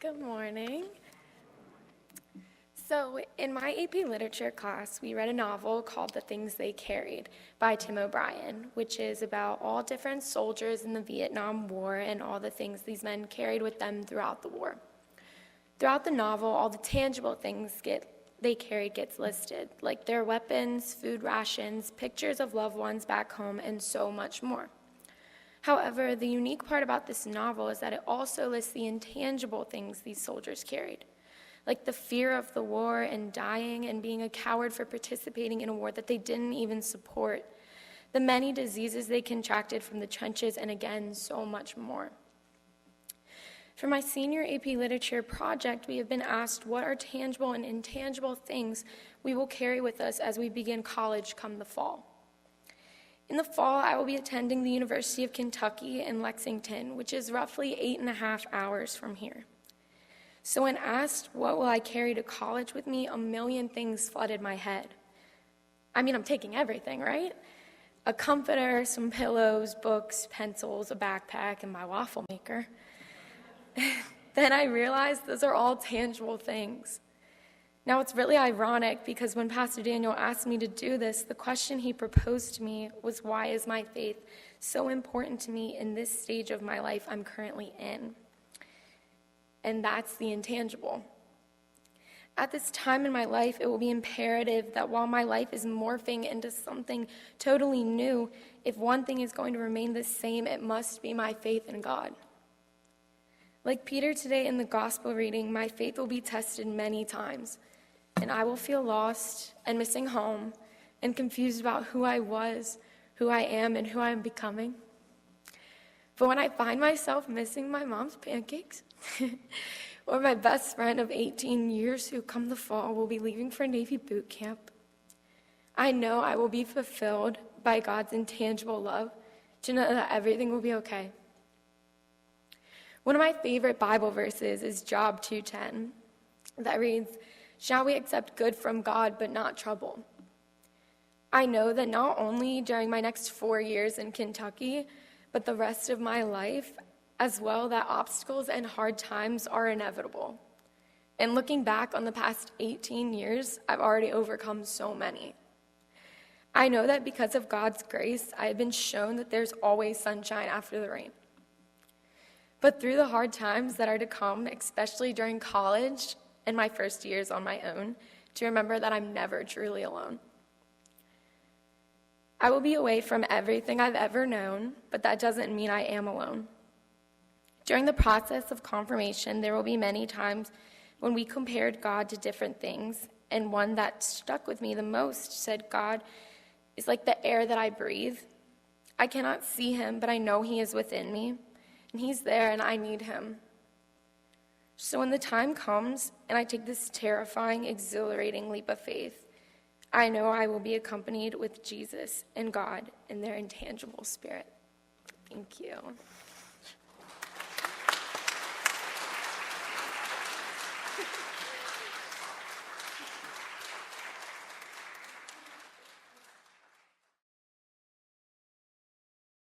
Good morning. So in my AP Literature class, we read a novel called The Things They Carried by Tim O'Brien, which is about all different soldiers in the Vietnam War and all the things these men carried with them throughout the war. Throughout the novel, all the tangible things they carried gets listed, like their weapons, food rations, pictures of loved ones back home, and so much more. However, the unique part about this novel is that it also lists the intangible things these soldiers carried, like the fear of the war and dying and being a coward for participating in a war that they didn't even support, the many diseases they contracted from the trenches, and again, so much more. For my senior AP Literature project, we have been asked what are tangible and intangible things we will carry with us as we begin college come the fall. In the fall, I will be attending the University of Kentucky in Lexington, which is roughly 8.5 hours from here. So when asked what will I carry to college with me, a million things flooded my head. I'm taking everything, right? A comforter, some pillows, books, pencils, a backpack, and my waffle maker. Then I realized those are all tangible things. Now, it's really ironic because when Pastor Daniel asked me to do this, the question he proposed to me was, why is my faith so important to me in this stage of my life I'm currently in? And that's the intangible. At this time in my life, it will be imperative that while my life is morphing into something totally new, if one thing is going to remain the same, it must be my faith in God. Like Peter today in the gospel reading, my faith will be tested many times, and I will feel lost and missing home and confused about who I was, who I am, and who I am becoming. But when I find myself missing my mom's pancakes, or my best friend of 18 years who come the fall will be leaving for Navy boot camp, I know I will be fulfilled by God's intangible love to know that everything will be okay. One of my favorite Bible verses is Job 2:10 that reads, "Shall we accept good from God but not trouble?" I know that not only during my next 4 years in Kentucky, but the rest of my life as well, that obstacles and hard times are inevitable. And looking back on the past 18 years, I've already overcome so many. I know that because of God's grace, I have been shown that there's always sunshine after the rain. But through the hard times that are to come, especially during college and my first years on my own, to remember that I'm never truly alone. I will be away from everything I've ever known, but that doesn't mean I am alone. During the process of confirmation, there will be many times when we compared God to different things, and one that stuck with me the most said, God is like the air that I breathe. I cannot see him, but I know he is within me, and he's there, and I need him. So when the time comes, and I take this terrifying, exhilarating leap of faith, I know I will be accompanied with Jesus and God in their intangible spirit. Thank you.